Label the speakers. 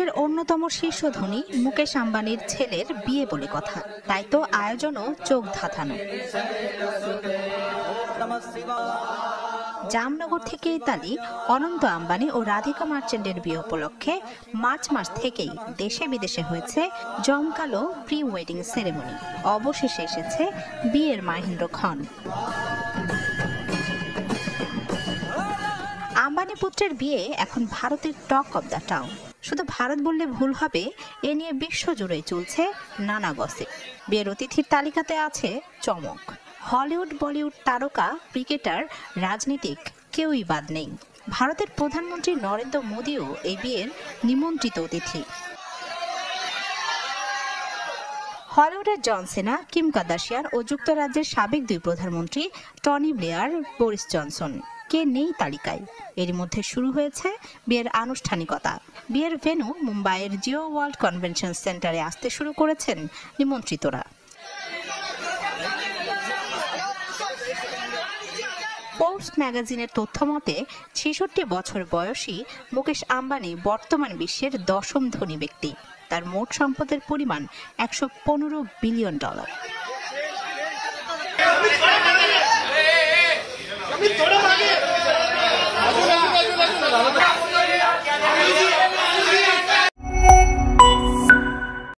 Speaker 1: বিশ্বের অন্যতম শীর্ষ ধনী মুকেশ আম্বানির ছেলের বিয়ে বলে কথা, তাই তো আয়োজনও চোখ ধাঁধানো। জামনগর থেকে ইতালি অনন্ত আম্বানি ও রাধিকা মার্চেন্টের বিয়ে উপলক্ষে মার্চ মাস থেকেই দেশে বিদেশে হয়েছে জমকালো প্রি ওয়েডিং সেরেমনি। অবশেষে এসেছে বিয়ের মাহেন্দ্রক্ষণ। আম্বানি পুত্রের বিয়ে এখন ভারতের টক অব দ্য টাউন। শুধু ভারত বললে ভুল হবে, এ নিয়ে বিশ্বজুড়েই চলছে নানা গসিপ। বিয়ের অতিথির তালিকাতে আছে চমক। হলিউড, বলিউড তারকা, ক্রিকেটার, রাজনীতিক কেউই বাদ নেই। ভারতের প্রধানমন্ত্রী নরেন্দ্র মোদীও এই বিয়ের নিমন্ত্রিত অতিথি। হলিউডের জন সেনা, কিম কার্দাশিয়ান ও যুক্তরাজ্যের সাবেক দুই প্রধানমন্ত্রী টনি ব্লেয়ার, বরিস জনসন কে নেই তালিকায়। এর মধ্যে শুরু হয়েছে বিয়ের আনুষ্ঠানিকতা। বিয়ের ভেন্যু মুম্বাইয়ের জিও ওয়ার্ল্ড কনভেনশন সেন্টারে আসতে শুরু করেছেন নিমন্ত্রিতরা। ফোর্বস ম্যাগাজিনের তথ্য মতে ৬৬ বছর বয়সী মুকেশ আম্বানি বর্তমান বিশ্বের ১০ম ধনী ব্যক্তি। তার মোট সম্পদের পরিমাণ $১১৫ বিলিয়ন।